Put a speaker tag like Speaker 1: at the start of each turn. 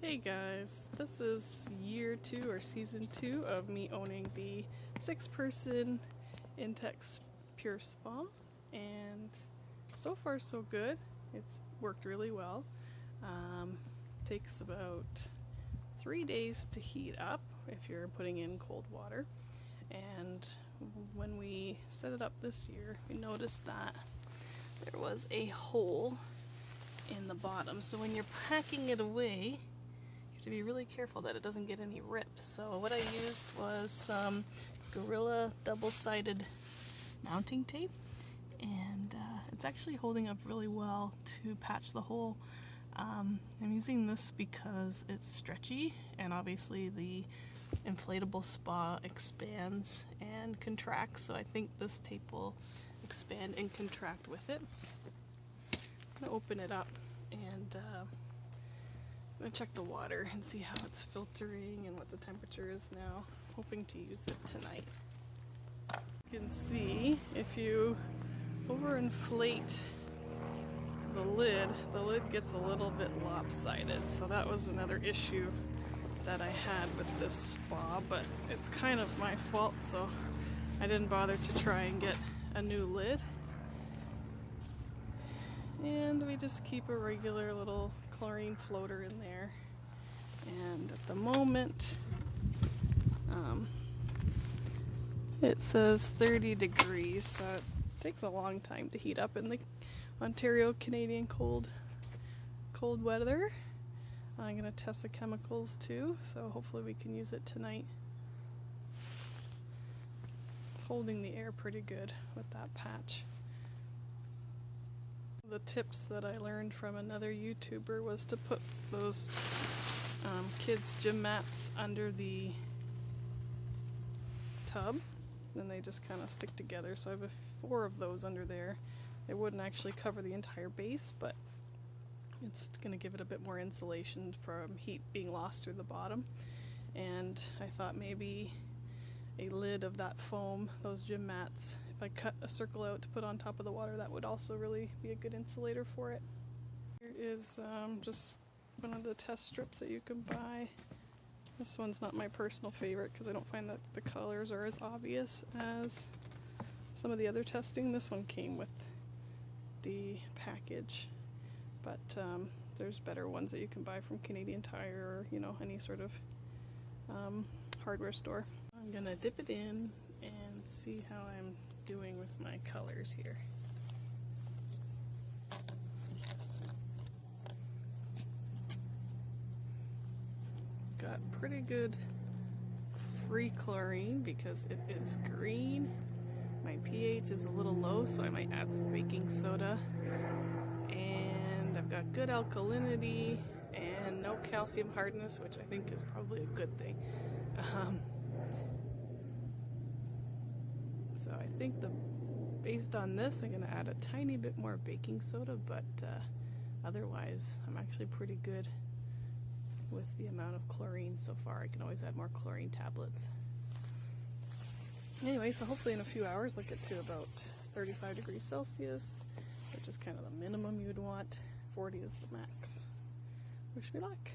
Speaker 1: Hey guys, this is year 2 or season 2 of me owning the 6-person Intex PureSpa, and so far so good. It's worked really well. Takes about 3 days to heat up if you're putting in cold water, and when we set it up this year we noticed that there was a hole in the bottom, so when you're packing it away to be really careful that it doesn't get any rips. So what I used was some Gorilla double-sided mounting tape, and it's actually holding up really well to patch the hole. I'm using this because it's stretchy, and obviously the inflatable spa expands and contracts, so I think this tape will expand and contract with it. I'm going to open it up and I'm going to check the water and see how it's filtering and what the temperature is now. Hoping to use it tonight. You can see if you overinflate the lid gets a little bit lopsided. So that was another issue that I had with this spa, but it's kind of my fault, so I didn't bother to try and get a new lid. And we just keep a regular little chlorine floater in there. And at the moment, it says 30 degrees, so it takes a long time to heat up in the Ontario Canadian cold weather. I'm going to test the chemicals too, so hopefully we can use it tonight. It's holding the air pretty good with that patch. The tips that I learned from another YouTuber was to put those kids' gym mats under the tub, then they just kind of stick together. So I have 4 of those under there. They wouldn't actually cover the entire base, but it's going to give it a bit more insulation from heat being lost through the bottom. And I thought maybe a lid of that foam, those gym mats, if I cut a circle out to put on top of the water, that would also really be a good insulator for it. Here is just one of the test strips that you can buy. This one's not my personal favorite because I don't find that the colors are as obvious as some of the other testing. This one came with the package, but there's better ones that you can buy from Canadian Tire or any sort of hardware store. I'm gonna dip it in and see how I'm doing with my colors here. Got pretty good free chlorine because it is green. My pH is a little low, so I might add some baking soda. And I've got good alkalinity and no calcium hardness, which I think is probably a good thing. So I think based on this, I'm going to add a tiny bit more baking soda, but otherwise I'm actually pretty good with the amount of chlorine so far. I can always add more chlorine tablets. Anyway, so hopefully in a few hours I'll get to about 35 degrees Celsius, which is kind of the minimum you'd want. 40 is the max. Wish me luck.